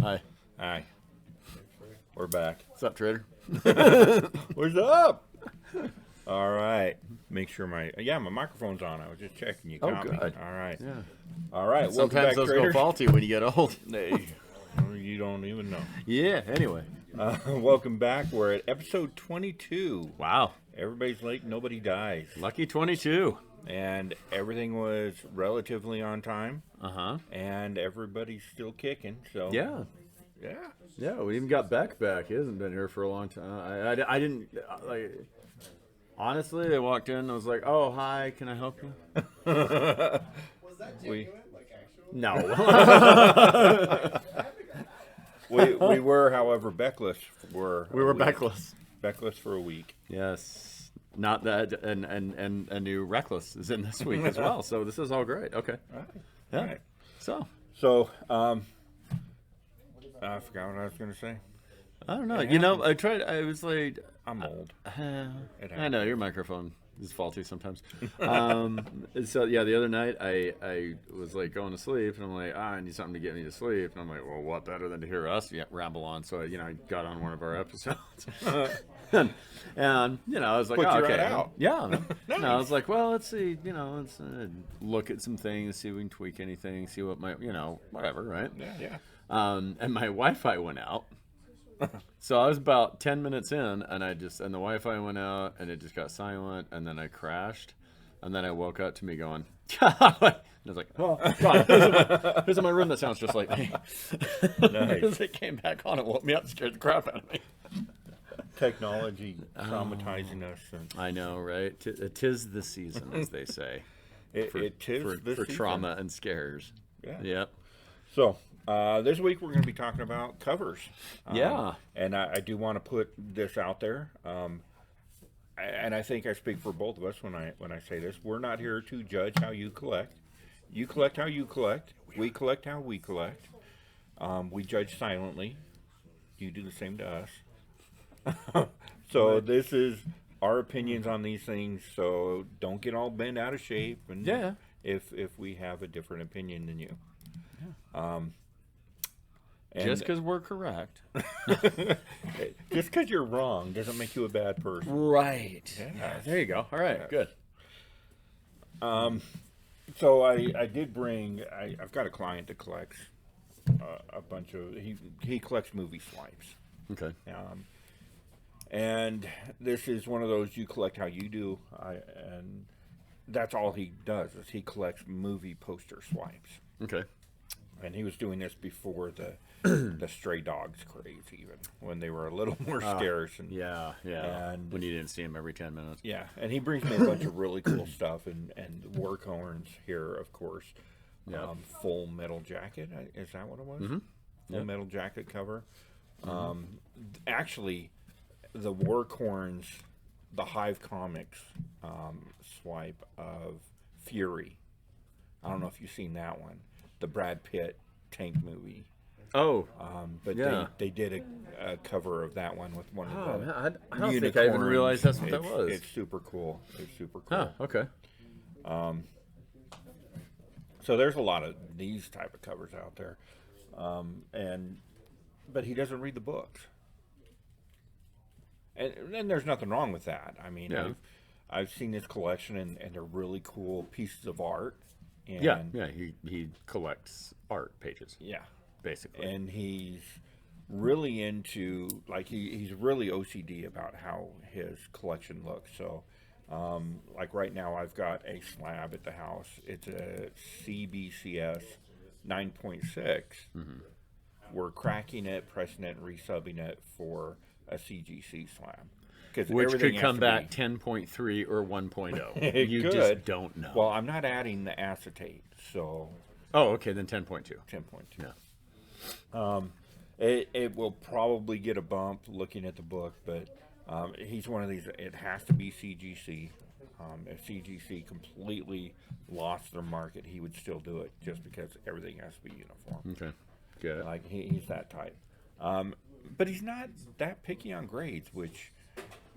Hi. Hi. We're back. What's up, Trader? What's up? All right. Make sure my microphone's on. I was just checking. You got me. Good. All right. Yeah. All right. Welcome Sometimes back, those traders. go faulty when you get old. Hey, you don't even know. Yeah. Anyway. Welcome back. We're at episode 22. Wow. Everybody's late. Nobody dies. Lucky 22. And everything was relatively on time. Uh-huh. And everybody's still kicking. So Yeah. Yeah. Yeah. We even got Beck back. He hasn't been here for a long time. I didn't like. Honestly, I walked in and I was like, "Oh, hi. Can I help you?" Was that genuine? Like actual? No. We were, however, Beckless for We were Beckless. Beckless for a week. Yes. Not that, and a new Reckless is in this week as well. So this is all great. Okay. All right. Yeah. All right. So I forgot what I was going to say. I don't know. It You know, happens. I was like, I'm old. I know your microphone is faulty sometimes. So yeah, the other night I was like going to sleep and I'm like, I need something to get me to sleep, and I'm like, well, what better than to hear us ramble on? So I got on one of our episodes, and I was like, Put oh, you okay, right out. yeah. Nice. No, I was like, well, let's see, let's look at some things, see if we can tweak anything, see what might, whatever, right? Yeah. And my Wi-Fi went out. So I was about 10 minutes in, and the Wi-Fi went out, and it just got silent, and then I crashed, and then I woke up to me going, and I was like, oh, God, who's in my room that sounds just like me? Nice. As it came back on and woke me up, scared the crap out of me. Technology traumatizing us. And I know, right? Tis the season, as they say. it is for the season. trauma and scares. Yeah. Yep. So this week we're going to be talking about covers. Yeah. And I do want to put this out there. And I think I speak for both of us when I say this. We're not here to judge how you collect. You collect how you collect. We collect how we collect. We judge silently. You do the same to us. So this is our opinions on these things. So don't get all bent out of shape. And Yeah. if we have a different opinion than you. Just because we're correct. Just because you're wrong doesn't make you a bad person. Right. Yeah. There you go. All right. Good. So I did bring. I've got a client that collects a bunch of. He collects movie swipes. Okay. And this is one of those you collect how you do. And that's all he does is he collects movie poster swipes. Okay. And he was doing this before the stray dogs craze, even when they were a little more scarce. And Yeah. And when you didn't see him every 10 minutes. yeah, and he brings me a bunch of really cool stuff, and work horns here, of course. Yeah. Full Metal Jacket, is that what it was? Mm-hmm. Full Yep. Metal Jacket cover. Actually, the work horns, the Hive Comics swipe of Fury. I don't know if you've seen that one. The Brad Pitt tank movie. Oh. But Yeah. they did a cover of that one with one of the man, I don't think I even unicorns. realized that's what that was. It's super cool. It's super cool. Huh, okay. So there's a lot of these type of covers out there, but he doesn't read the books, and there's nothing wrong with that. I mean, Yeah. I've seen this collection, and they're really cool pieces of art. And Yeah. He collects art pages, yeah. basically. And he's really into, like, he's really OCD about how his collection looks. So, like right now, I've got a slab at the house. It's a CBCS 9.6. Mm-hmm. We're cracking it, pressing it, and resubbing it for a CGC slab. Which everything could has come to back be- 10.3 or 1.0. It You could. just don't know. Well, I'm not adding the acetate, so oh, okay, then 10.2. 10.2. Yeah. It will probably get a bump looking at the book, but he's one of these. It has to be CGC. If CGC completely lost their market, he would still do it just because everything has to be uniform. Okay. Good. Like he's that type. But he's not that picky on grades, which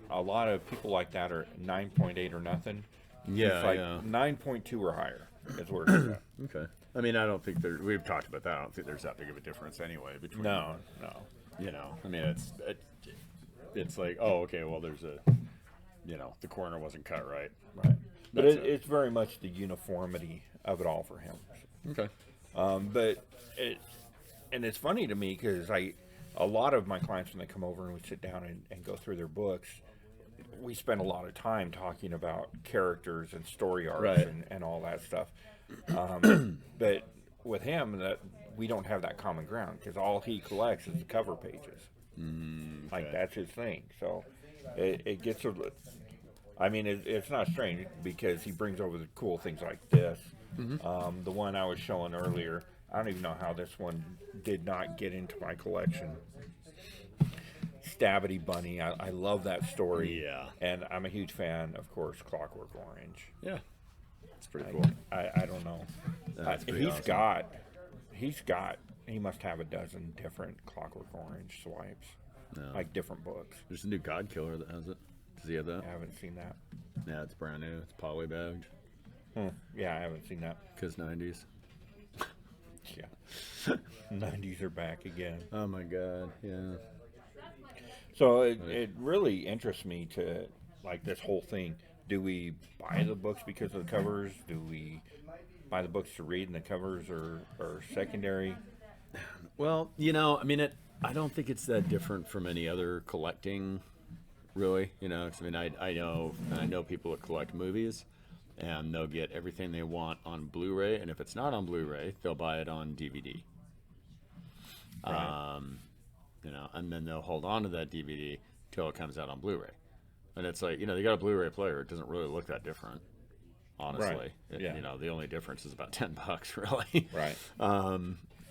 a lot of people like that are 9.8 or nothing. Yeah, He's like yeah. 9.2 or higher is where he's at. Okay. I mean, I don't think we've talked about that. I don't think there's that big of a difference anyway between. No. You know, I mean, it's like, oh, okay, well, there's a, you know, the corner wasn't cut right. Right. But That's it's very much the uniformity of it all for him. Okay. But it's funny to me because a lot of my clients, when they come over and we sit down and go through their books, we spend a lot of time talking about characters and story arcs Right. and all that stuff. But with him, that we don't have that common ground because all he collects is the cover pages. Like Okay. that's his thing. So it gets a. I mean, it's not strange because he brings over the cool things like this. The one I was showing earlier, I don't even know how this one did not get into my collection. Stabbity Bunny, I love that story. Yeah. And I'm a huge fan, of course, Clockwork Orange. Yeah. It's pretty cool. I don't know. That's pretty awesome. He must have a dozen different Clockwork Orange swipes, No. like different books. There's a new God Killer that has it. Does he have that? I haven't seen that. Yeah, it's brand new. It's polybagged. Yeah, I haven't seen that. Because 90s. Yeah. 90s are back again. Oh my God. Yeah. So it really interests me to, like, this whole thing. Do we buy the books because of the covers? Do we buy the books to read and the covers are secondary? Well, you know, I mean, I don't think it's that different from any other collecting, really. You know, 'cause, I mean, I know people that collect movies, and they'll get everything they want on Blu-ray, and if it's not on Blu-ray, they'll buy it on DVD. Right. You know, and then they'll hold on to that DVD till it comes out on Blu-ray. And it's like, you know, they got a Blu-ray player. It doesn't really look that different, honestly. Right. Yeah. You know, the only difference is about $10, really. Right.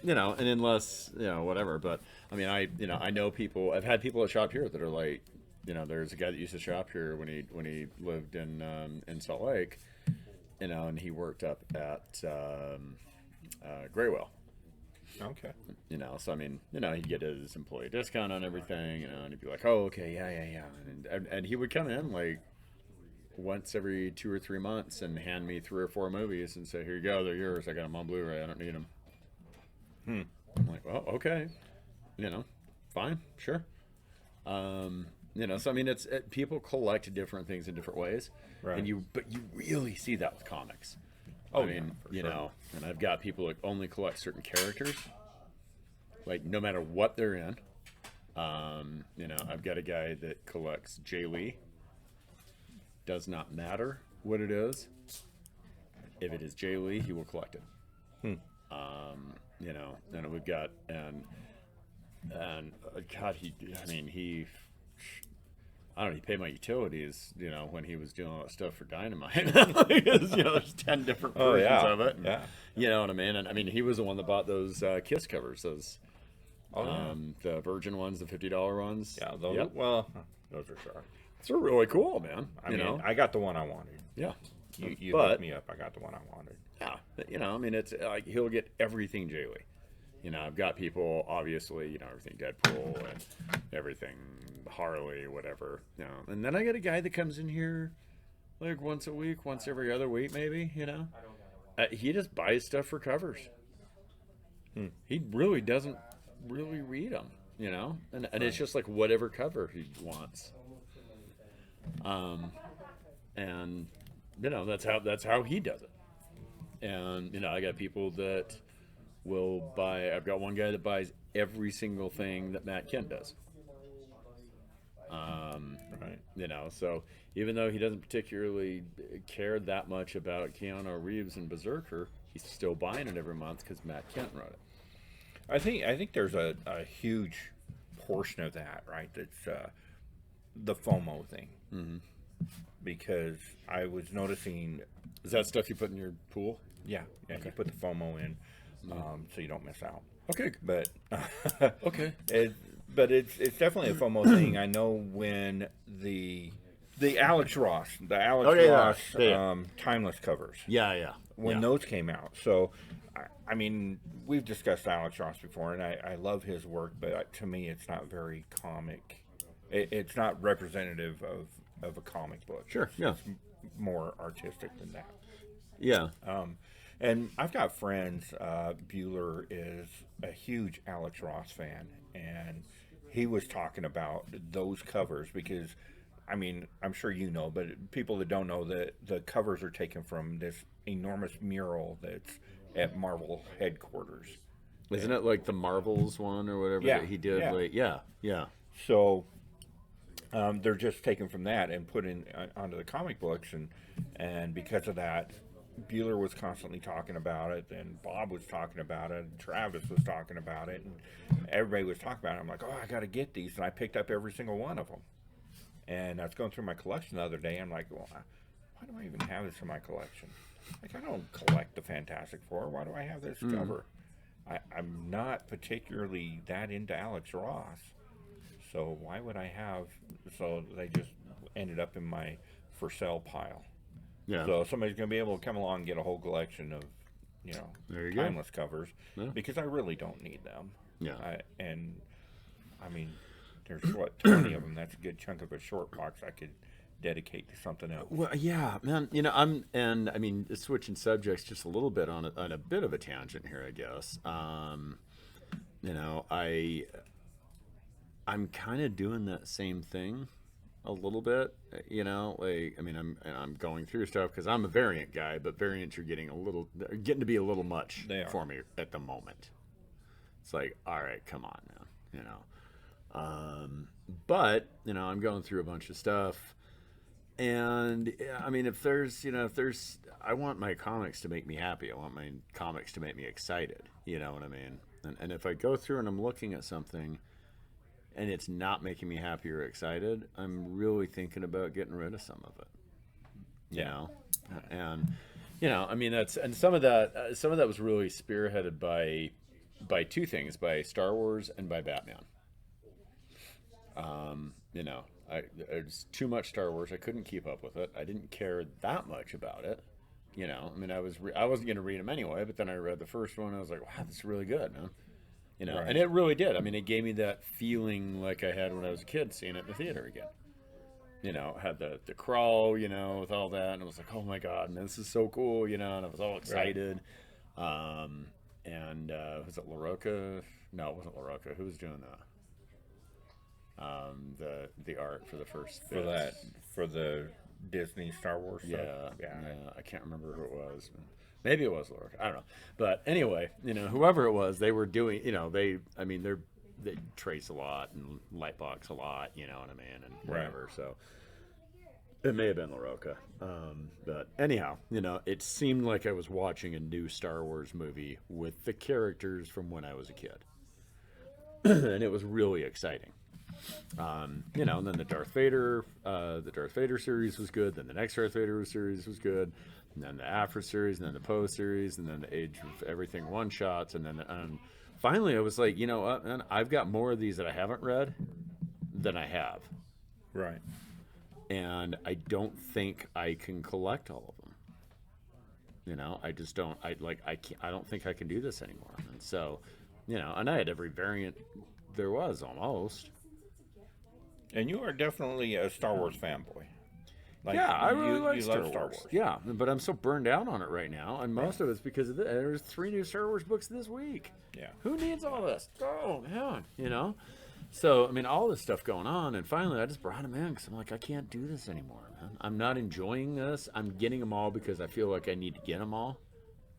You know, and unless, you know, whatever. But I mean, I know people. I've had people that shop here that are like, you know, there's a guy that used to shop here when he lived in Salt Lake, you know, and he worked up at Graywell. Okay. You know, so I mean, you know, he'd get his employee discount on everything, you know, and he'd be like, oh, okay, yeah, and he would come in like once every 2 or 3 months and hand me 3 or 4 movies and say, here you go, they're yours. I got them on Blu-ray. I don't need them. I'm like, well, okay, you know, fine, sure. You know, so I mean, people collect different things in different ways, Right. but you really see that with comics. Oh, I mean, yeah, for you sure. know, and I've got people that only collect certain characters, like no matter what they're in. You know, I've got a guy that collects Jay Lee. Does not matter what it is. If it is Jay Lee, he will collect it. You know, and we've got and God, I don't know, he paid my utilities, you know, when he was doing all that stuff for Dynamite. Because, you know, there's 10 different versions yeah. of it. And, Yeah. You know what I mean? And I mean, he was the one that bought those Kiss covers, those the Virgin ones, the $50 ones. Yeah. Those, Yep. Well, those are sharp. They're really cool, man. I mean, I got the one I wanted. Yeah. You But- hooked me up. I got the one I wanted. Yeah, but, you know, I mean, it's like he'll get everything Jay Lee. You know, I've got people, obviously, you know, everything Deadpool and everything Harley, whatever. You know, and then I got a guy that comes in here like once a week, once every other week, maybe. You know, he just buys stuff for covers. He really doesn't really read them. You know, and it's just like whatever cover he wants. And you know, that's how he does it. And, you know, I got people that will buy, I've got one guy that buys every single thing that Matt Kent does. Right. You know, so even though he doesn't particularly care that much about Keanu Reeves and Berserker, he's still buying it every month because Matt Kent wrote it. I think there's a huge portion of that, right? That's the FOMO thing. Because I was noticing. Is that stuff you put in your pool? Yeah, you put the FOMO in, so you don't miss out. Okay. But Okay. it's definitely a FOMO thing. I know when the Alex Ross Timeless covers Yeah. when those came out. So I mean, we've discussed Alex Ross before, and I love his work, but to me, it's not very comic. It's not representative of a comic book. Sure, yeah. It's more artistic than that. Yeah. And I've got friends. Bueller is a huge Alex Ross fan, and he was talking about those covers because, I mean, I'm sure you know, but people that don't know that the covers are taken from this enormous mural that's at Marvel headquarters. Isn't it like the Marvels one or whatever Yeah, that he did? yeah. Like, yeah, yeah. So they're just taken from that and put in onto the comic books, and because of that, Bueller was constantly talking about it, and Bob was talking about it, and Travis was talking about it, and everybody was talking about it. I'm like, oh, I got to get these, and I picked up every single one of them. And I was going through my collection the other day. I'm like, well, why do I even have this in my collection? Like, I don't collect the Fantastic Four. Why do I have this cover? I'm not particularly that into Alex Ross. So why would I have? So they just ended up in my for sale pile. Yeah. So somebody's going to be able to come along and get a whole collection of, There you go. timeless covers because I really don't need them. Yeah. I mean, there's 20 of them. That's a good chunk of a short box I could dedicate to something else. Well, yeah, man. I mean, switching subjects just a little bit on a bit of a tangent here, I guess. I'm kind of doing that same thing a little bit, like, I mean, I'm going through stuff because I'm a variant guy, but variants are getting to be a little much for me at the moment. It's like, all right, come on now, but I'm going through a bunch of stuff, and I mean, if there's, I want my comics to make me happy. I want my comics to make me excited. You know what I mean? And if I go through and I'm looking at something and it's not making me happy or excited, I'm really thinking about getting rid of some of it. You know? And I mean, some of that was really spearheaded by two things, by Star Wars and by Batman. It's too much Star Wars. I couldn't keep up with it. I didn't care that much about it. I mean, I wasn't going to read them anyway, but then I read the first one. And I was like, wow, this is really good, man. Right. And it really did. I mean, it gave me that feeling like I had when I was a kid seeing it in the theater again. Had the crawl, with all that, and it was like, oh my god, man, this is so cool, and I was all excited. Right. Was it LaRocca? No, it wasn't LaRocca. Who was doing that? The art for the first bits. For the Disney Star Wars stuff. Yeah. I can't remember who it was. Maybe it was Lord. I don't know. But anyway, whoever it was, they were doing, they trace a lot and lightbox a lot, you know what I mean, and whatever. Right. So it may have been LaRocca. But anyhow, it seemed like I was watching a new Star Wars movie with the characters from when I was a kid. And it was really exciting. And then the Darth Vader series was good. Then the next Darth Vader series was good. And then the After series, and then the Poe series, and then the Age of Everything one-shots, and then finally I was like, you know what, man, I've got more of these that I haven't read than I have. Right. And I don't think I can collect all of them. I just don't. I don't think I can do this anymore. And so, and I had every variant there was almost. And you are definitely a Star Wars fanboy. I really like Star Wars. Yeah, but I'm so burned out on it right now, and most of it's because of there's 3 new Star Wars books this week. Yeah. Who needs all this? Oh, man, So, I mean, all this stuff going on, and finally I just brought them in because I'm like, I can't do this anymore, man. I'm not enjoying this. I'm getting them all because I feel like I need to get them all,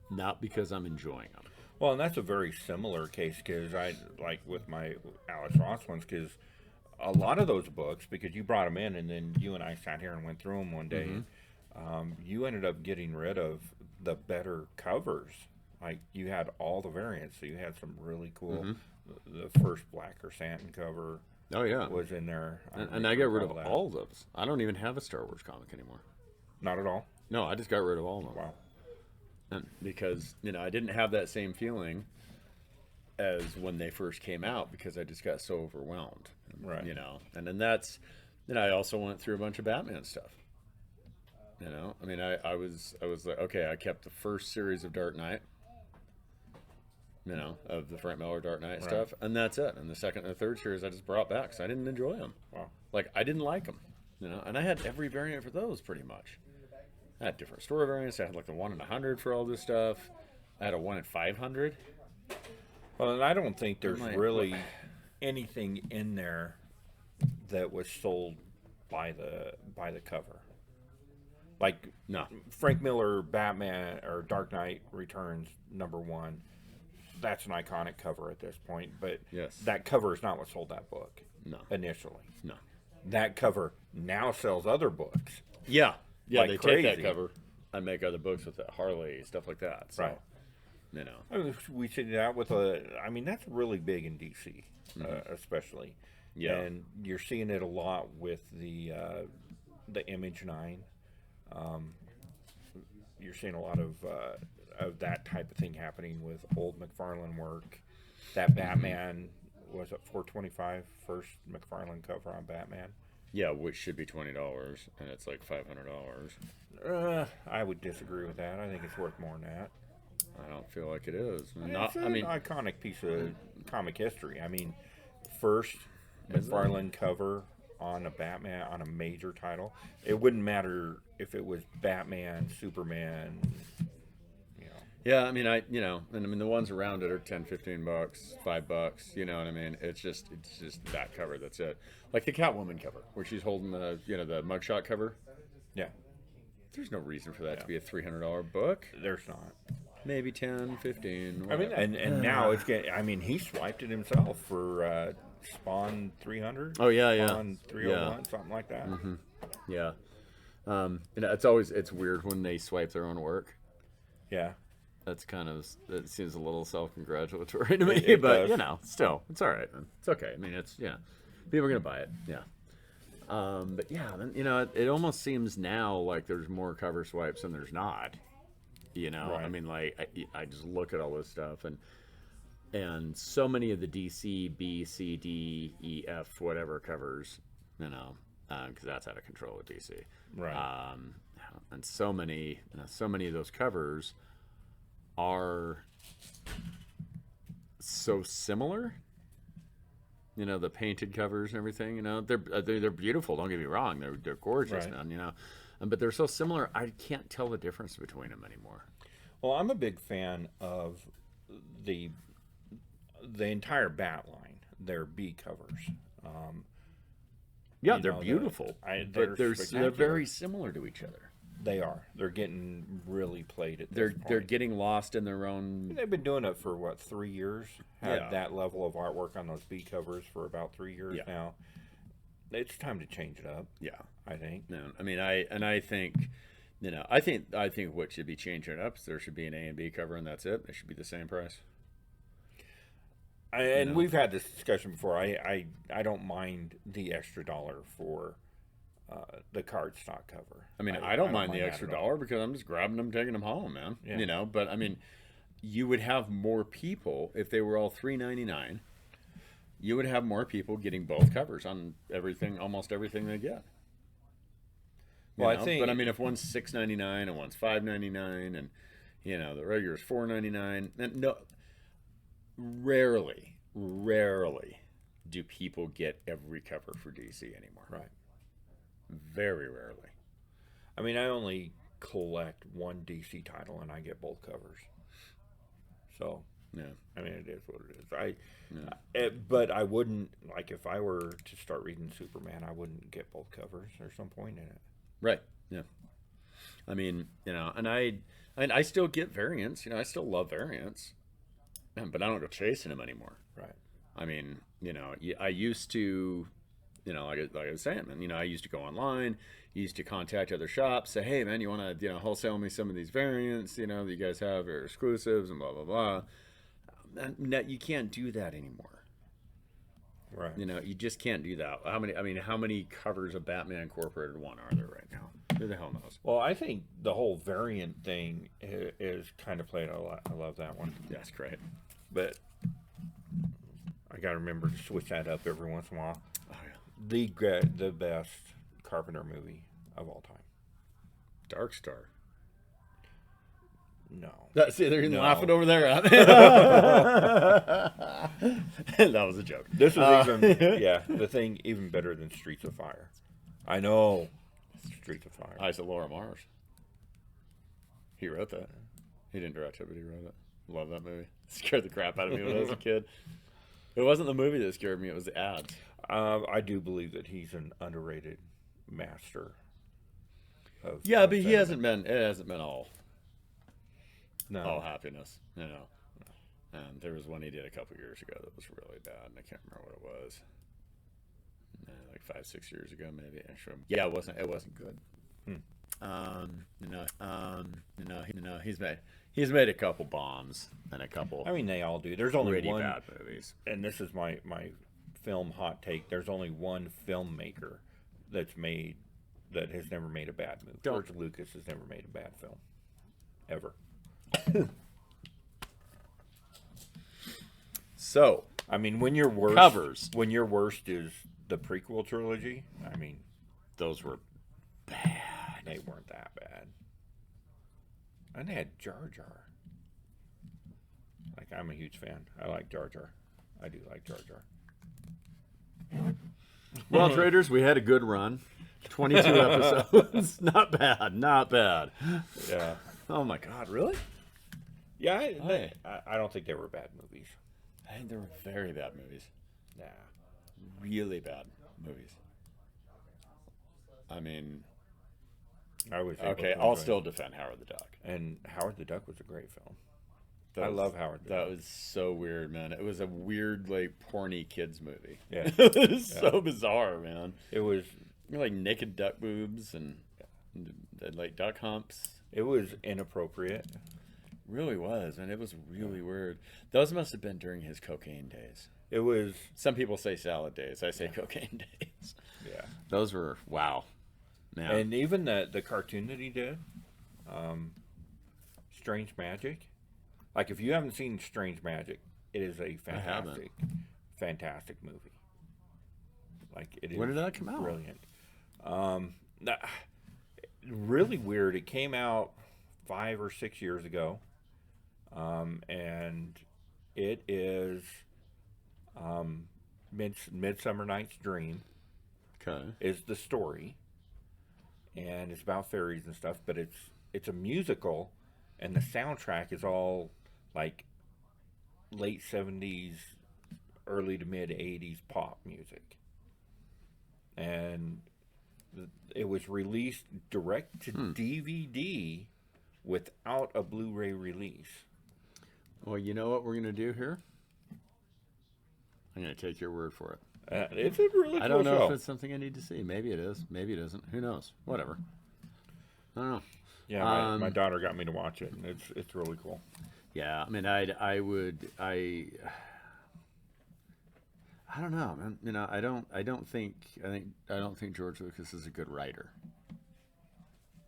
not because I'm enjoying them. Well, and that's a very similar case because I, like with my Alex Ross ones, because a lot of those books, because you brought them in and then you and I sat here and went through them one day, you ended up getting rid of the better covers. Like, you had all the variants, so you had some really cool, the first Black Chrysanthemum cover was in there. And I got rid of all of those. I don't even have a Star Wars comic anymore. Not at all? No, I just got rid of all of them. Wow. And because, I didn't have that same feeling as when they first came out because I just got so overwhelmed. Right. And then I also went through a bunch of Batman stuff. I mean, I was like, okay, I kept the first series of Dark Knight, of the Frank Miller Dark Knight stuff, and that's it. And the second and the third series I just brought back because I didn't enjoy them. Wow. Like, I didn't like them, and I had every variant for those pretty much. I had different story variants. I had like the 1 in 100 for all this stuff. I had a 1 in 500. Well, and I don't think there's like, really anything in there that was sold by the cover. Like No. Frank Miller Batman or Dark Knight Returns #1. That's an iconic cover at this point, but Yes. that cover is not what sold that book. No. Initially. No. That cover now sells other books. Yeah. Yeah, Like they crazy. take that cover and make other books with that. Harley, stuff like that. So, Right. You know. I mean, we see that with that's really big in DC, especially. Yeah. And you're seeing it a lot with the Image 9. You're seeing a lot of that type of thing happening with old McFarlane work. That Batman was at $425 first McFarlane cover on Batman. Yeah, which should be $20, and it's like $500. I would disagree with that. I think it's worth more than that. I don't feel like it is. It's an iconic piece of comic history. I mean, first McFarlane cover on a Batman on a major title. It wouldn't matter if it was Batman, Superman. Yeah, I mean, the ones around it are $10, $15, $5. You know what I mean? It's just that cover. That's it. Like the Catwoman cover, where she's holding the mugshot cover. Yeah, There's no reason for that to be a $300 book. there's not. Maybe 10, 15. I mean, and now it's getting. I mean, he swiped it himself for Spawn 300. Oh, yeah. Spawn 301, something like that. Mm-hmm. Yeah. It's weird when they swipe their own work. Yeah. That seems a little self-congratulatory to me, It but does. still, it's all right, man. It's okay. I mean, people are gonna buy it, yeah. But yeah, then, it almost seems now like there's more cover swipes than there's not. Right. I mean, like I just look at all this stuff and so many of the DC B, C, D, E, F, whatever covers, because that's out of control with DC. Right. And so many of those covers are so similar. The painted covers and everything. They're beautiful. Don't get me wrong. They're gorgeous, Right. man. But they're so similar. I can't tell the difference between them anymore. Well, I'm a big fan of the entire Bat line. Their B covers. Yeah, You they're know, beautiful, they're but they're spectacular. very similar to each other. They are. They're getting really played at this They're point. getting lost in their own. They've been doing it for what, 3 years? Had Yeah. that level of artwork on those B covers for about 3 years Yeah. now. It's time to change it up. Yeah. I think. No, I mean, I think, I think what should be changing it up is there should be an A and B cover, and that's it. They should be the same price. And we've had this discussion before. I don't mind the extra dollar for the cardstock cover. I mean, I don't mind the that extra at all. dollar because I'm just grabbing them, taking them home, man. Yeah. But I mean, you would have more people if they were all $3.99. You would have more people getting both covers on almost everything they get. Well, I think, but I mean, if one's $6.99 and one's $5.99, and the regular is $4.99, and rarely do people get every cover for DC anymore. right. Very rarely. I mean, I only collect one DC title, and I get both covers. So, Yeah. I mean, it is what it is. But I wouldn't, like, if I were to start reading Superman, I wouldn't get both covers. There's some point in it. Right. Yeah. I mean, and I still get variants. I still love variants, but I don't go chasing them anymore. Right. I mean, I used to, like I was saying, man, I used to go online, used to contact other shops, say, hey, man, you want to, wholesale me some of these variants, that you guys have or exclusives and blah, blah, blah. And you can't do that anymore. Right. You just can't do that. How many covers of Batman Incorporated 1 are there right now? Who the hell knows? Well, I think the whole variant thing is kind of played a lot. I love that one. That's great. But I got to remember to switch that up every once in a while. Oh, yeah. The best Carpenter movie of all time. Dark Star. No. See, they're No. laughing over there. Huh? That was a joke. This was the thing even better than Streets of Fire. I know. Streets of Fire. Eyes of Laura Mars. He wrote that. He didn't direct it, but he wrote it. Love that movie. It scared the crap out of me when I was a kid. It wasn't the movie that scared me; it was the ads. I do believe that he's an underrated master. Yeah, of but he cinema. hasn't been. It hasn't been all happiness, you know. And there was one he did a couple years ago that was really bad, and I can't remember what it was. Like 5-6 years ago, maybe. Actually, yeah, it wasn't. It wasn't good. He's made a couple bombs and a couple. I mean, they all do. There's only really one bad movies. And this is my film hot take. There's only one filmmaker that has never made a bad movie. George Lucas has never made a bad film, ever. So, I mean, when your worst is the prequel trilogy, I mean, those were bad. They weren't that bad. And they had Jar Jar. Like, I'm a huge fan. I like Jar Jar. I do like Jar Jar. Well, traders, we had a good run. 22 episodes. Not bad. Yeah. Oh my God, really? Yeah, I don't think they were bad movies. I think they were very bad movies. Nah. Really bad movies. I mean, I was okay, I'll still defend Howard the Duck. And Howard the Duck was a great film. I love Howard the Duck. That was so weird, man. It was a weird, like, porny kids movie. Yeah. It was so bizarre, man. It was like naked duck boobs and like duck humps. It was inappropriate. Really was, and it was really weird. Those must have been during his cocaine days. It was. Some people say salad days. I say cocaine days. Yeah. Those were, wow. Man. And even the cartoon that he did, Strange Magic. Like, if you haven't seen Strange Magic, it is a fantastic movie. Like, it is. When did that come out? Brilliant. Really weird. It came out 5 or 6 years ago. And it is Midsummer Night's Dream. Okay. Is the story. And it's about fairies and stuff, but it's a musical, and the soundtrack is all like late 70s, early to mid 80s pop music. And it was released direct to DVD without a Blu-ray release. Well, you know what we're going to do here? I'm going to take your word for it. It's a really cool I don't know show. if it's something I need to see. Maybe it is. Maybe it isn't. Who knows? Whatever. I don't know. Yeah, my daughter got me to watch it, and it's really cool. Yeah, I mean, I don't know, man. You know, I don't think George Lucas is a good writer.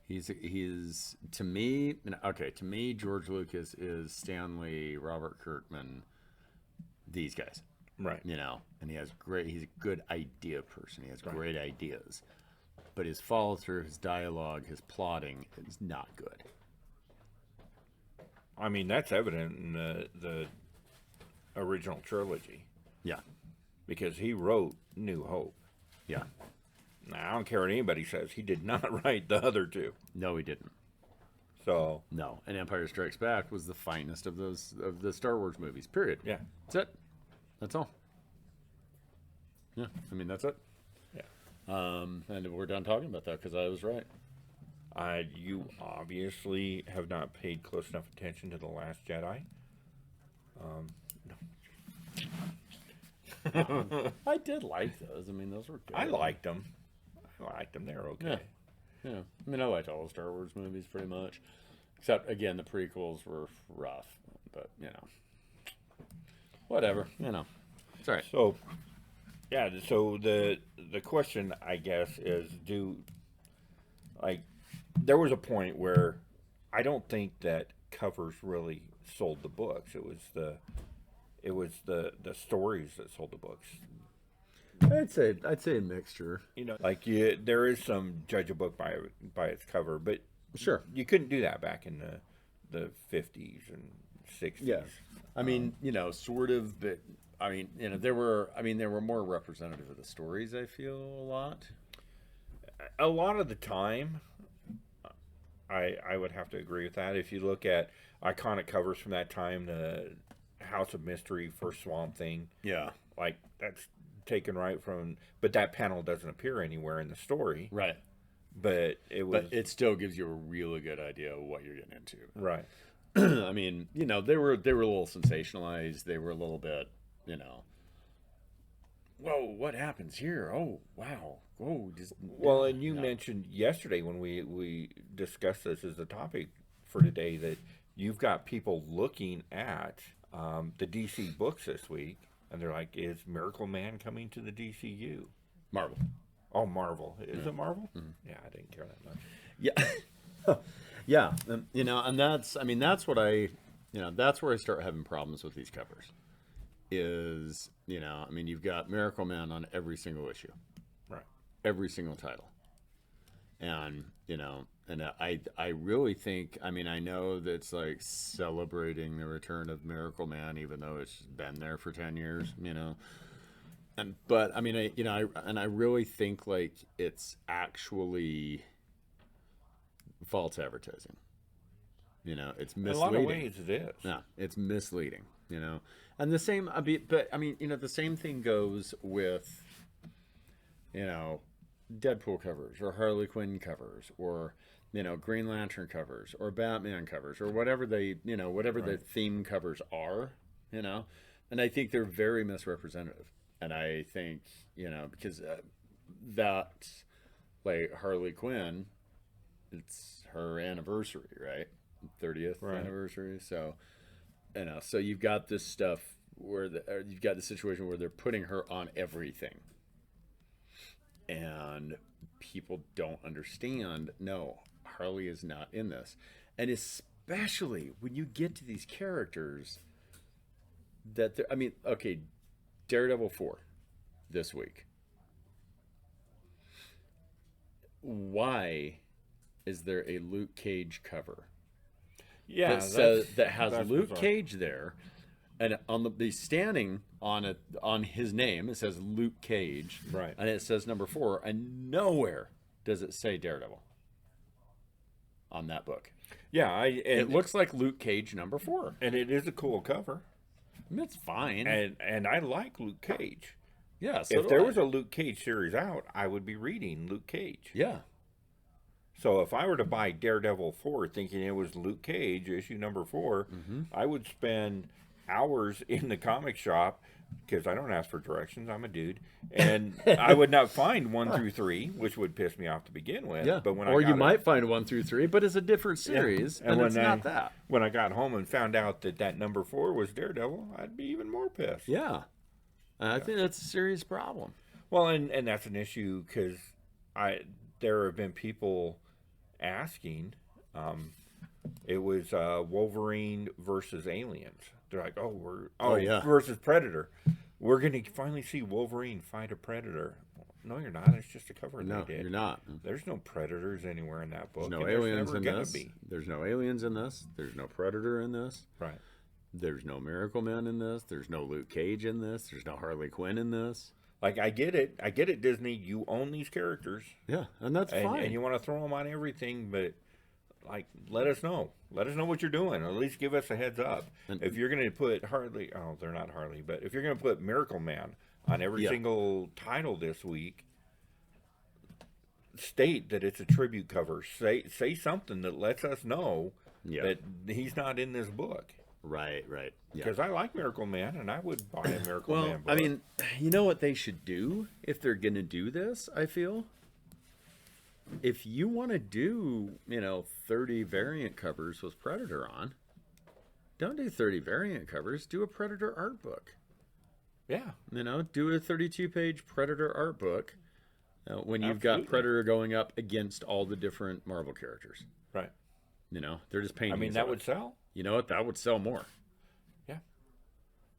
He's to me, to me, George Lucas is Stanley, Robert Kirkman, these guys. Right. You know, and he's a good idea person. He has great ideas. But his follow through, his dialogue, his plotting is not good. I mean, that's evident in the original trilogy. Yeah. Because he wrote New Hope. Yeah. Now, I don't care what anybody says. He did not write the other two. No, he didn't. So. No. And Empire Strikes Back was the finest of the Star Wars movies, period. Yeah. That's it. That's all. Yeah. I mean, that's it. Yeah. And we're done talking about that because I was right. You obviously have not paid close enough attention to The Last Jedi. I did like those. I mean, those were good. I liked them. They were okay. Yeah. I mean, I liked all the Star Wars movies pretty much. Except, again, the prequels were rough. But, you know. Whatever. You know. It's all right. So, yeah. So the question, I guess, is there was a point where I don't think that covers really sold the books. It was the stories that sold the books. I'd say a mixture. You know, like there is some judge a book by its cover, but Sure. you couldn't do that back in the 50s and 60s. Yeah. I mean, you know, sort of, but I mean, you know, there were more representative of the stories, I feel, a lot. A lot of the time, I would have to agree with that. If you look at iconic covers from that time, the House of Mystery, first Swamp Thing, Yeah. like that's taken right from. But that panel doesn't appear anywhere in the story. Right. But it was But it still gives you a really good idea of what you're getting into. right. I mean, they were a little sensationalized. They were a little bit, whoa, what happens here? Oh, wow. Oh, just Well, and you mentioned yesterday when we discussed this as a topic for today that you've got people looking at the DC books this week, and they're like, "Is Miracle Man coming to the DCU?" Marvel. Oh, Marvel. Is it Marvel? Mm-hmm. Yeah, I didn't care that much. Yeah. Yeah. And that's what that's where I start having problems with these covers. Is, you've got Miracle Man on every single issue. Right. Every single title. And, and I really think, I know that it's like celebrating the return of Miracle Man, even though it's been there for 10 years, But I really think like it's actually false advertising. It's misleading. In a lot of ways, it is. Yeah, it's misleading. And the same. The same thing goes with, Deadpool covers or Harley Quinn covers or Green Lantern covers or Batman covers or whatever the theme covers are. And I think they're very misrepresentative. And I think, because that, like Harley Quinn, it's her anniversary, right? 30th anniversary. So, so you've got this stuff where you've got the situation where they're putting her on everything. And people don't understand, no, Harley is not in this. And especially when you get to these characters that okay, Daredevil 4 this week. Why is there a Luke Cage cover? Yeah, that has Luke bizarre. Cage there, and he's standing on his name. It says Luke Cage, right? And it says number 4, and nowhere does it say Daredevil on that book. Yeah, it looks like Luke Cage number 4, and it is a cool cover. It's fine, and I like Luke Cage. Yeah, if there was a Luke Cage series out, I would be reading Luke Cage. Yeah. So if I were to buy Daredevil 4 thinking it was Luke Cage, issue number 4, I would spend hours in the comic shop, because I don't ask for directions, I'm a dude, and I would not find 1 through 3, which would piss me off to begin with. Yeah. But when you might find 1 through 3, but it's a different series, and it's not that. When I got home and found out that number 4 was Daredevil, I'd be even more pissed. Yeah. I think that's a serious problem. Well, and that's an issue, because there have been people asking, it was Wolverine versus aliens. They're like, versus Predator. We're going to finally see Wolverine fight a Predator. No, you're not. It's just a cover no, they did. You're not. There's no Predators anywhere in that book. There's no aliens in this. There's no aliens in this. There's no Predator in this. Right. There's no Miracle Man in this. There's no Luke Cage in this. There's no Harley Quinn in this. Like, I get it. I get it, Disney. You own these characters. Yeah, and that's fine. And you want to throw them on everything, but, like, let us know. Let us know what you're doing, or at least give us a heads up. And if you're going to put they're not Harley, but if you're going to put Miracle Man on every single title this week, state that it's a tribute cover. Say something that lets us know that he's not in this book. Right. Yeah. Because I like Miracle Man, and I would buy a Miracle Man book. You know what they should do if they're going to do this, I feel? If you want to do, 30 variant covers with Predator on, don't do 30 variant covers. Do a Predator art book. Yeah. Do a 32-page Predator art book when you've got Predator going up against all the different Marvel characters. Right. They're just painting. That would sell. You know what? That would sell more. Yeah.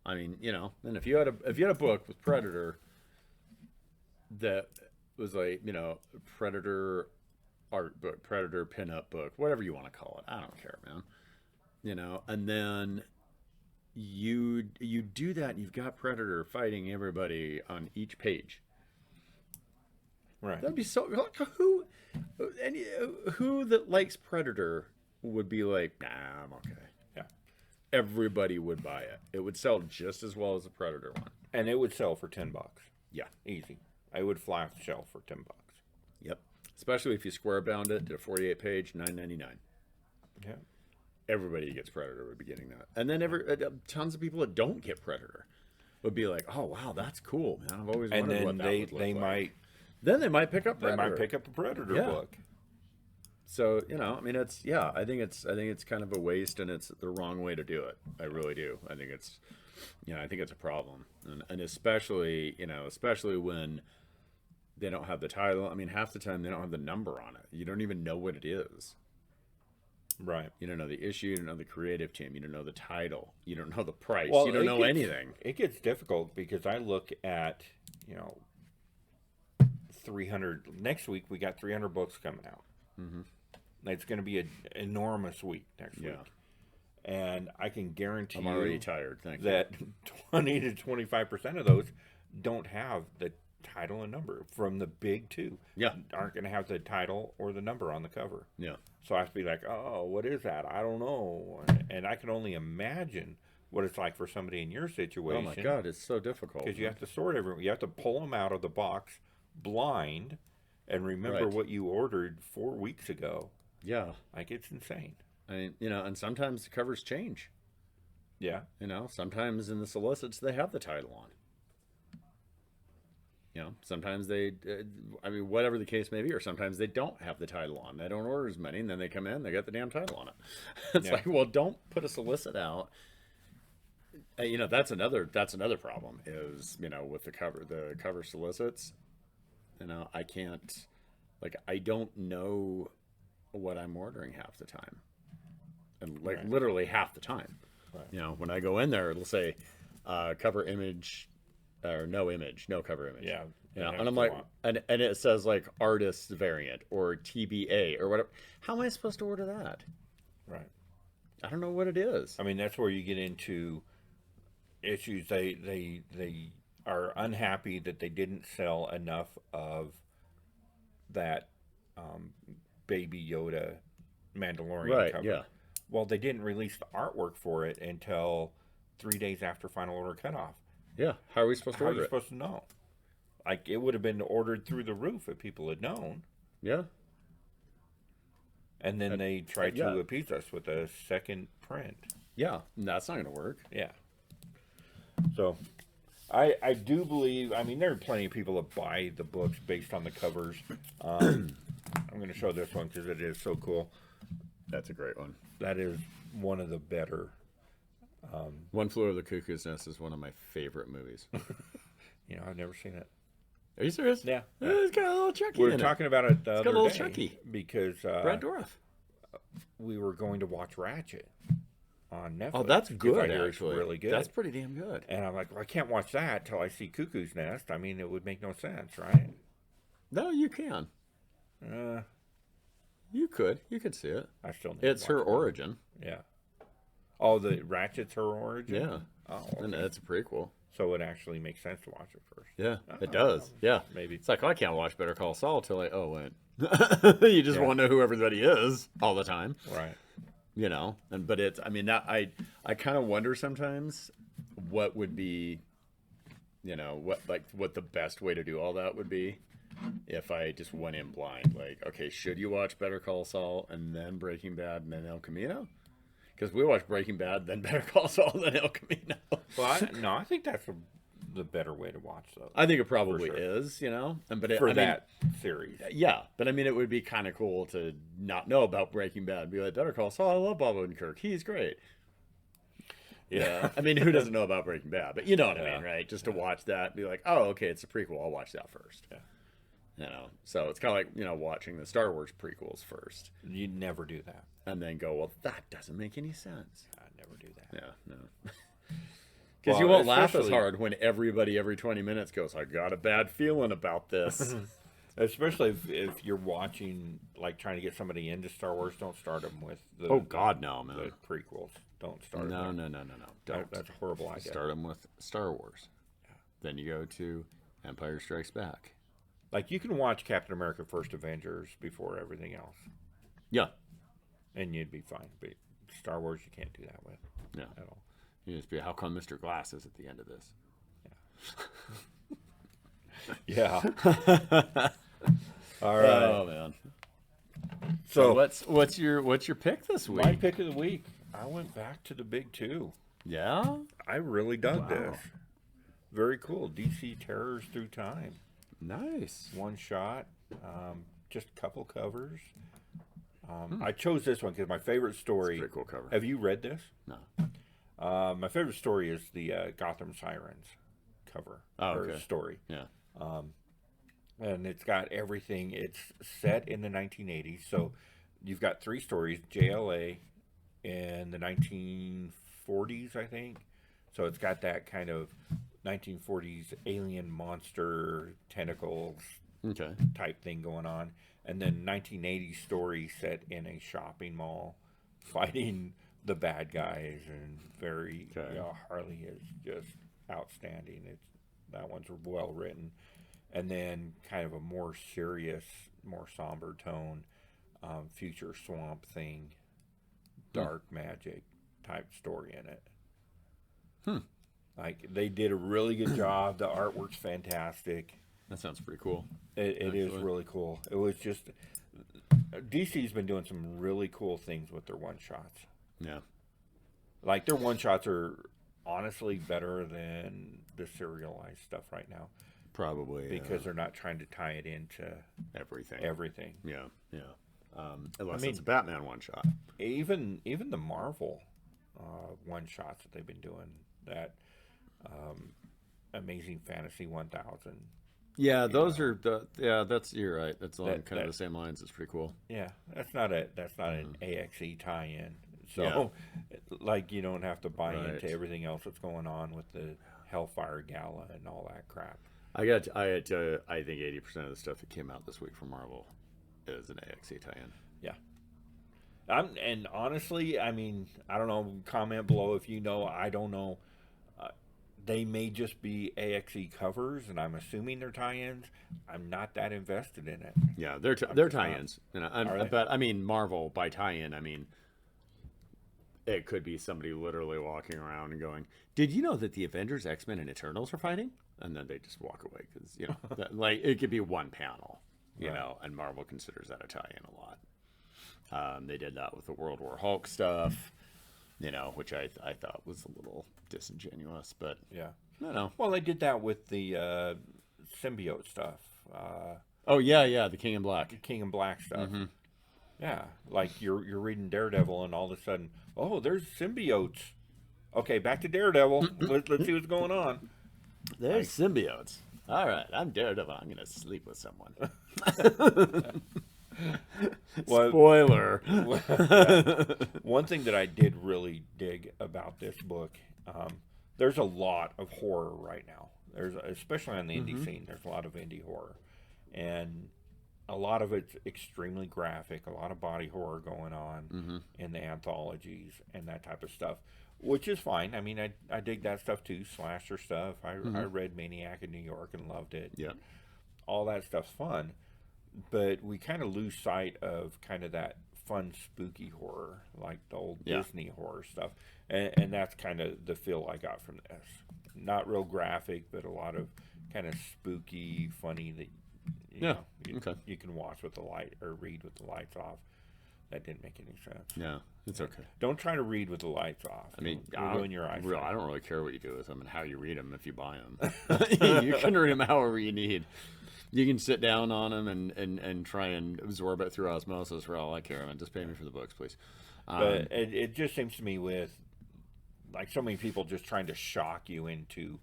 And if you had a book with Predator that was like, Predator art book, Predator pinup book, whatever you want to call it. I don't care, man. And then you do that and you've got Predator fighting everybody on each page. Right. That'd be so. Like, who that likes Predator would be like, nah, I'm okay. Yeah. Everybody would buy it. It would sell just as well as the Predator one. And it would sell for $10. Yeah. Easy. I would fly off the shelf for $10. Yep. Especially if you square bound it to a 48 page, $9.99. Yeah. Everybody gets Predator would be getting that, and then tons of people that don't get Predator would be like, "Oh wow, that's cool, man! I've always And wondered then what that would look they like." might Then they might pick up they Predator. might pick up a Predator Yeah. book. So I mean, I think it's kind of a waste, and it's the wrong way to do it. I really do. I think it's a problem, and especially when they don't have the title. I mean, half the time they don't have the number on it. You don't even know what it is. Right. You don't know the issue. You don't know the creative team. You don't know the title. You don't know the price. Well, you don't know anything. It gets difficult because I look at 300 next week. We got 300 books coming out. Mm-hmm. It's going to be an enormous week next week, and I can guarantee I'm already tired. Thank you. that 20 to 25% of those don't have the title and number from the big two. Yeah. Aren't going to have the title or the number on the cover. Yeah. So I have to be like, oh, what is that? I don't know. And I can only imagine what it's like for somebody in your situation. Oh my God, it's so difficult. Because you have to sort everything. You have to pull them out of the box blind and remember Right. what you ordered 4 weeks ago. Yeah. Like, it's insane. I mean, and sometimes the covers change. Yeah. Sometimes in the solicits they have the title on. Sometimes they, whatever the case may be, or sometimes they don't have the title on. They don't order as many, and then they come in, they got the damn title on it. It's like, well, don't put a solicit out. That's another problem is, with the cover solicits, I can't, I don't know what I'm ordering half the time. And literally half the time. Right. When I go in there, it'll say cover image or no image, no cover image. Yeah. And I'm like, and it says artist variant or TBA or whatever. How am I supposed to order that? Right. I don't know what it is. I mean, that's where you get into issues. They are unhappy that they didn't sell enough of that Baby Yoda Mandalorian Right, cover. yeah. Well, they didn't release the artwork for it until 3 days after final order cutoff. Yeah. How are we supposed to How are order you it? supposed to know? It would have been ordered through the roof if people had known. Yeah. And then they tried to yeah. appease us with a second print. Yeah. That's not going to work. Yeah. So, I do believe, there are plenty of people that buy the books based on the covers. I'm going to show this one because it is so cool. That's a great one. That is one of the better. One Flew Over the Cuckoo's Nest is one of my favorite movies. I've never seen it. Are you serious? Yeah. It's got a little Chucky We in were it. talking about it the It's other got a little day Chucky. because Brad Dourif. we were going to watch Ratchet on Netflix. Oh, that's because I good, hear it's actually. really good. That's pretty damn good. And I'm like, well, I can't watch that till I see Cuckoo's Nest. It would make no sense, right? No, you can. You could see it. I still need It's to watch her origin. it. Yeah. Oh, the Ratchet's her origin? Yeah. Oh, And okay. it's a prequel. So it actually makes sense to watch it first. Yeah, it does. Yeah. Maybe. It's like, I can't watch Better Call Saul till wait. You just want to know who everybody is all the time. Right. But it's, I kind of wonder sometimes what would be, what the best way to do all that would be if I just went in blind. Like, okay, should you watch Better Call Saul and then Breaking Bad and then El Camino? Because we watched Breaking Bad, then Better Call Saul, then El Camino. Well, I think that's the better way to watch those. I think it probably sure. is, But that series. Yeah, but it would be kind of cool to not know about Breaking Bad. Be like, Better Call Saul, I love Bob Odenkirk. He's great. Yeah. Who doesn't know about Breaking Bad? But you know what I mean, Yeah. right? Just to watch that and be like, oh, okay, it's a prequel. I'll watch that first. Yeah. So it's kind of like, watching the Star Wars prequels first. You'd never do that. And then go, well, that doesn't make any sense. I'd never do that. Yeah, no. Because you won't laugh as hard when everybody every 20 minutes goes, I got a bad feeling about this. Especially if you're watching, trying to get somebody into Star Wars, don't start them with the Oh, God, no, man. the prequels. Don't start No. them. Don't. That's a horrible idea. Start them with Star Wars. Then you go to Empire Strikes Back. Like, you can watch Captain America: First Avengers before everything else, Yeah. and you'd be fine. But Star Wars, you can't do that with Yeah. at all. You just be, how come Mr. Glass is at the end of this? Yeah. All right. Oh man. So what's your pick this week? my pick of the week, I went back to the big two. Yeah. I really dug this. Very cool. DC Terrors Through Time. Nice. One shot. Just a couple covers. I chose this one because my favorite story. It's a pretty cool cover. Have you read this? No. My favorite story is the Gotham Sirens cover. Oh, or okay. story. Yeah. And it's got everything. It's set in the 1980s. So you've got three stories. JLA in the 1940s, I think. So it's got that kind of 1940s alien monster tentacles Okay. type thing going on. And then 1980s story set in a shopping mall fighting the bad guys. And very, Okay. Harley is just outstanding. That one's well written. And then kind of a more serious, more somber tone, future Swamp Thing, dark magic type story in it. Like, they did a really good job. The artwork's fantastic. That sounds pretty cool. It is really cool. It was just, DC's been doing some really cool things with their one shots. Yeah. Like, their one shots are honestly better than the serialized stuff right now. Probably. Because they're not trying to tie it into everything. Yeah. Yeah. Unless I mean, it's a Batman one shot. Even the Marvel one shots that they've been doing, that Amazing Fantasy 1000. Yeah, those are that's you're right. That's along kind of the same lines. It's pretty cool. Yeah, that's not an AXE tie-in. So, like, you don't have to buy into everything else that's going on with the Hellfire Gala and all that crap. I had to tell you, I think 80% of the stuff that came out this week from Marvel is an AXE tie-in. Yeah. And honestly, I mean, I don't know, comment below if you know, I don't know. They may just be AXE covers, and I'm assuming they're tie-ins. I'm not that invested in it. Yeah, they're tie-ins. But I mean, Marvel by tie-in, I mean, it could be somebody literally walking around and going, "Did you know that the Avengers, X-Men, and Eternals are fighting?" And then they just walk away because like it could be one panel, you know, and Marvel considers that a tie-in a lot. They did that with the World War Hulk stuff, which I thought was a little disingenuous, but no. Well, they did that with the symbiote stuff. The King in Black. King in Black stuff. Mm-hmm. Yeah, like you're reading Daredevil, and all of a sudden, oh, there's symbiotes. Okay, back to Daredevil. Let's see what's going on. There's symbiotes. All right, I'm Daredevil. I'm gonna sleep with someone. Spoiler. One thing that I did really dig about this book, there's a lot of horror right now. There's, especially on the indie scene, there's a lot of indie horror, and a lot of it's extremely graphic. A lot of body horror going on in the anthologies and that type of stuff, which is fine. I mean, I dig that stuff too, slasher stuff. I read Maniac in New York and loved it. Yeah, all that stuff's fun. But we kind of lose sight of kind of that fun, spooky horror, like the old Disney horror stuff. And that's kind of the feel I got from this. Not real graphic, but a lot of kind of spooky, funny that you can watch with the light or read with the lights off. That didn't make any sense. Yeah, it's okay. Don't try to read with the lights off. I mean, ruin your eyesight. I don't really care what you do with them and how you read them if you buy them. You can read them however you need. You can sit down on them and try and absorb it through osmosis for all I care. And just pay me for the books, please. But it just seems to me with, like, so many people just trying to shock you into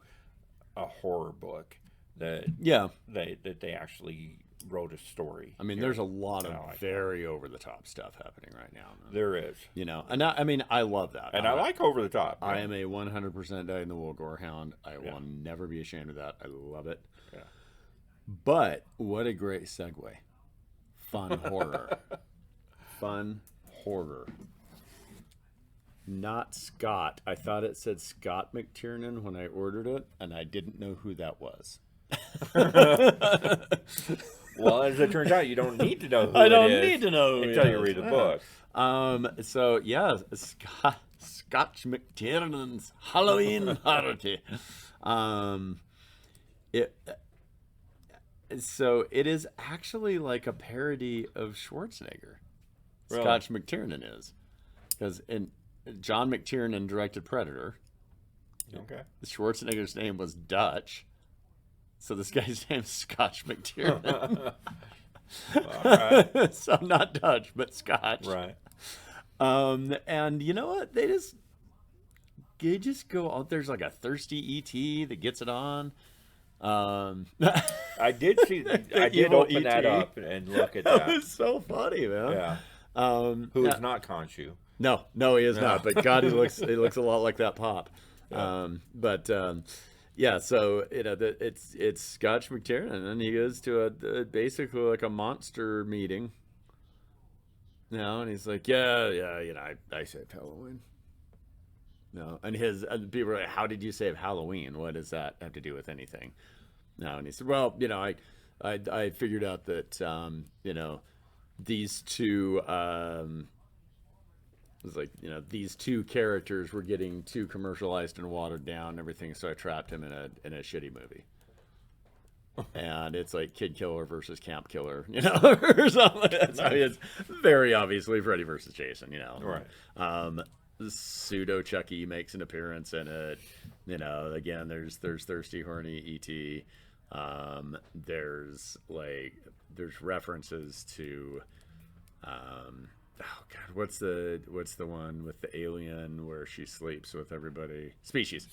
a horror book that they actually wrote a story. I mean, there's a lot of very over the top stuff happening right now. There is, and I mean, I love that, and I like over the top. I am a 100% dyed in the wool gore hound. I will never be ashamed of that. I love it. Yeah. But what a great segue. Fun horror. Fun horror. Not Scott. I thought it said Scott McTiernan when I ordered it, and I didn't know who that was. Well, as it turns out, you don't need to know who I don't it is need to know who until he you is. read the book. So yeah, Scotch McTiernan's Halloween Party. It so it is actually like a parody of Schwarzenegger. Really? Scotch McTiernan is, because John McTiernan directed Predator. Okay. Schwarzenegger's name was Dutch, so this guy's name's Scotch McTiernan. All right. So not Dutch, but Scotch. Right. And you know what? They just go out. There's like a thirsty ET that gets it on. I did see. I did evil open that ET. up and look at That that. was so funny, man. Yeah. Who is not Khonshu? No, he is not. But God, he looks a lot like that pop. Yeah. Yeah. So it's Scotch McTiernan, and he goes to basically like a monster meeting. And he's like, yeah, I saved Halloween. No, and people are like, how did you save Halloween? What does that have to do with anything? No, and he said, well, I figured out that these two it was like, these two characters were getting too commercialized and watered down and everything, so I trapped him in a shitty movie. And it's like Kid Killer versus Camp Killer, or something. That's how it's very obviously Freddy versus Jason, Right. Pseudo Chucky makes an appearance in it. Again, there's thirsty, horny E.T. There's references to oh God, what's the one with the alien where she sleeps with everybody? Species.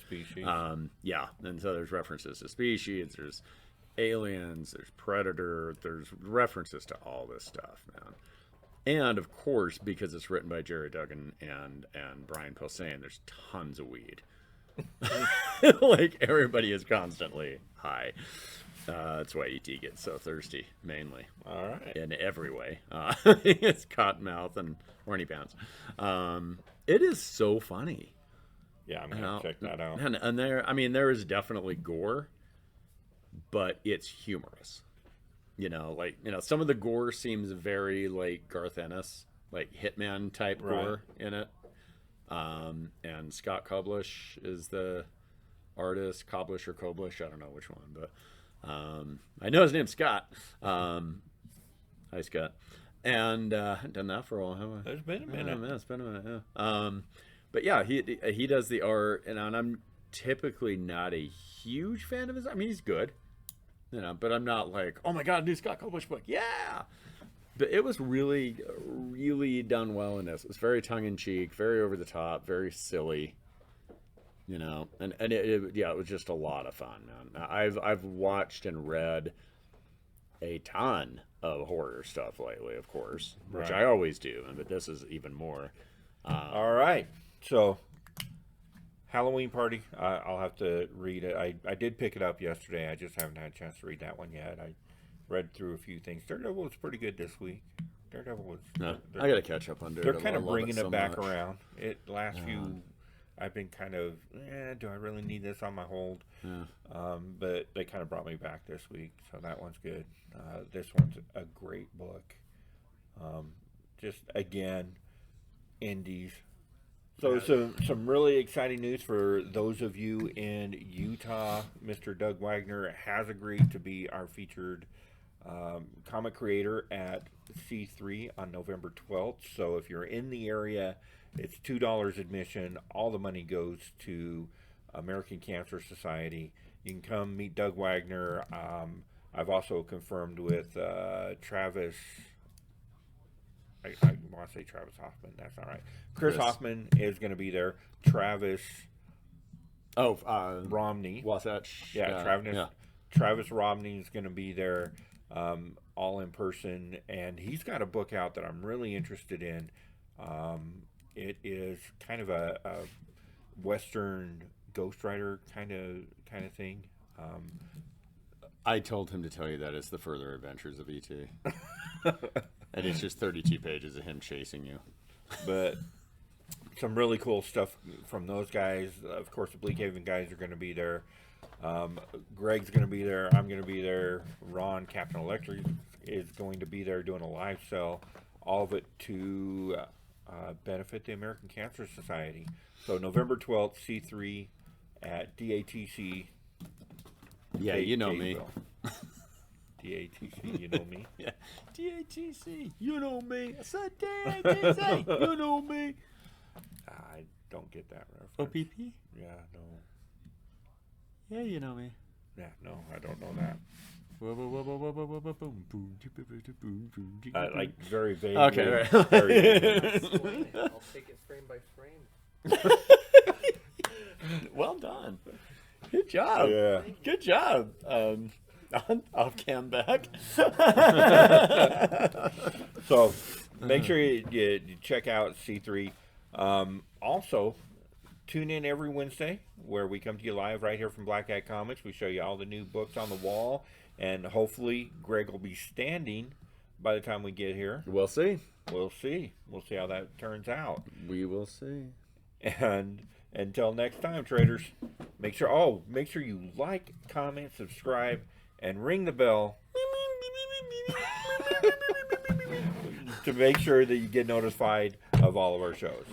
Yeah, and so there's references to Species. There's aliens. There's Predator. There's references to all this stuff, man. And of course, because it's written by Jerry Duggan and Brian Posehn, there's tons of weed. Like everybody is constantly high. That's why E.T. gets so thirsty, mainly. All right. In every way. It's cottonmouth and horny pants. It is so funny. Yeah, I'm gonna check that out. And there is definitely gore, but it's humorous. Some of the gore seems very like Garth Ennis, like Hitman type gore in it. And Scott Koblish is the artist. Koblish or Koblish, I don't know which one, but I know his name's Scott. Hi, Scott. And I haven't done that for a while, have I? There's been a minute. It's been a minute, yeah. But yeah, he does the art, and I'm typically not a huge fan of his. I mean, he's good. But I'm not like, oh my God, new Scott Koblish book, yeah. But it was really, really done well in this. It was very tongue in cheek, very over the top, very silly, and it was just a lot of fun, man. I've watched and read a ton of horror stuff lately, of course, which I always do, but this is even more. All right, so. Halloween Party. I'll have to read it. I did pick it up yesterday. I just haven't had a chance to read that one yet. I read through a few things. Daredevil was pretty good this week. Daredevil was. No, I got to catch up on Daredevil. They're kind of bringing it back much. around. Last few, I've been kind of, do I really need this on my hold? Yeah. But they kind of brought me back this week, so that one's good. This one's a great book. Just again, indies. So some really exciting news for those of you in Utah. Mr. Doug Wagner has agreed to be our featured comic creator at C3 on November 12th. So if you're in the area, it's $2 admission. All the money goes to American Cancer Society. You can come meet Doug Wagner. I've also confirmed with Travis. I want to say Travis Hoffman. That's not right. Chris Hoffman is going to be there. Travis. Romney. Wasatch. Yeah, Travis Romney is going to be there, all in person, and he's got a book out that I'm really interested in. It is kind of a Western ghostwriter kind of thing. I told him to tell you that it's the further adventures of E.T. And it's just 32 pages of him chasing you. But some really cool stuff from those guys. Of course, the Bleak Haven guys are going to be there. Greg's going to be there. I'm going to be there. Ron, Captain Electric, is going to be there doing a live sell. All of it to benefit the American Cancer Society. So November 12th, C3 at DATC. Yeah, you know me. DATC, you know me. Yeah, DATC, you know me. I said DATC, you know me. I don't get that reference. OPP? Yeah, no. Yeah, you know me. Yeah, no, I don't know that. Like very vague. Okay, right. Very vague. Explain it. I'll take it frame by frame. Well done. Good job. Yeah. Good job. Off cam back. So make sure you check out C3. Also, tune in every Wednesday where we come to you live right here from Black Hat Comics. We show you all the new books on the wall, and hopefully Greg will be standing by the time we get here. We'll see. We'll see. We'll see how that turns out. We will see. And until next time, traders, make sure you like, comment, subscribe, and ring the bell to make sure that you get notified of all of our shows.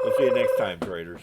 We'll see you next time, traders.